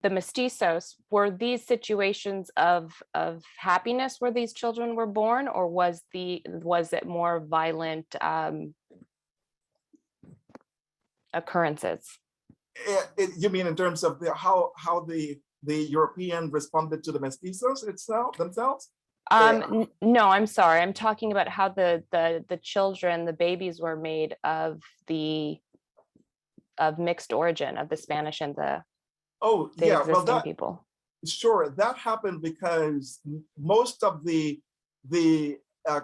the mestizos, were these situations of happiness where these children were born, or was it more violent occurrences? You mean in terms of how the European responded to the mestizos themselves? No, I'm sorry. I'm talking about how the children, the babies, were made of mixed origin, of the Spanish and the Yeah, well, existing people. sure, that happened because most of the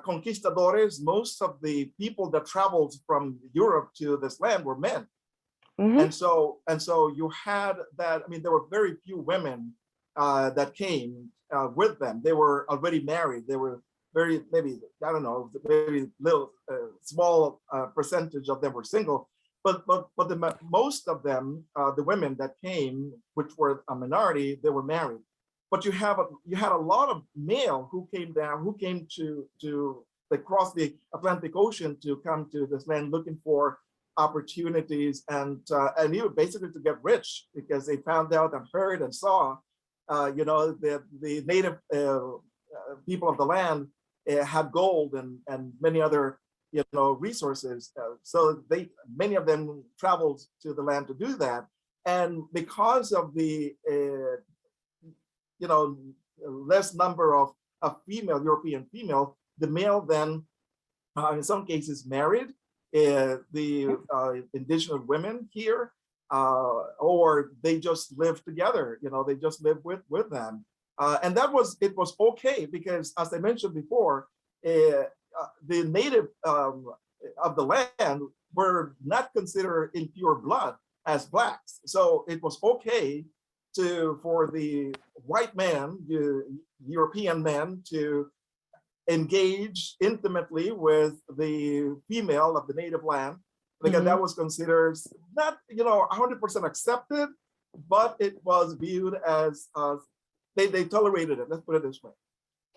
conquistadores, most of the people that traveled from Europe to this land were men. Mm-hmm. And so you had that. I mean, there were very few women that came with them. They were already married. They were maybe, I don't know, very little small percentage of them were single. But most of them, the women that came, which were a minority, they were married. But you had a lot of male who came down, who came to across the Atlantic Ocean to come to this land looking for opportunities and even basically to get rich, because they found out and heard and saw, that the native people of the land had gold and many other resources. So many of them traveled to the land to do that, and because of the less number of European female, the male then in some cases married the indigenous women here, or they just lived together. They just lived with them, and it was okay, because, as I mentioned before, the native of the land were not considered in pure blood as blacks, so it was okay for the white man, the European man, to engage intimately with the female of the native land, because that was considered not 100% accepted, but it was viewed as they tolerated it. Let's put it this way.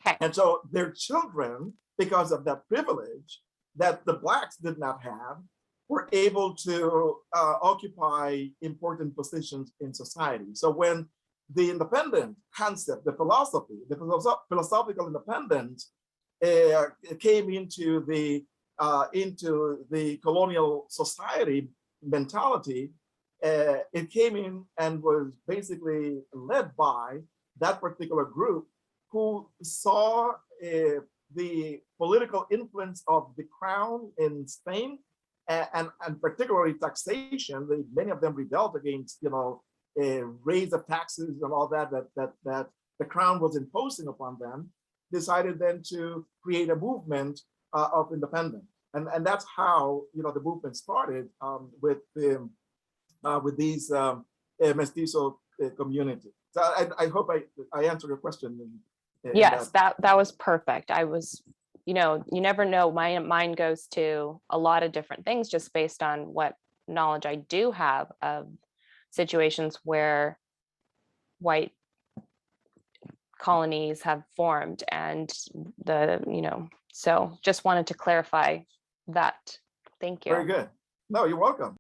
Okay. And so their children, because of that privilege that the blacks did not have, were able to occupy important positions in society. So when the independent concept, the philosophical independence came into the colonial society mentality, it came in and was basically led by that particular group, who saw the political influence of the crown in Spain, and particularly taxation. Many of them rebelled against raise of taxes and all that the crown was imposing upon them. Decided then to create a movement of independence, and that's how the movement started with these mestizo community. So I hope I answered your question. Yes, that was perfect. I was, you never know. My mind goes to a lot of different things just based on what knowledge I do have of situations where white colonies have formed, and so just wanted to clarify that. Thank you. Very good. No, you're welcome.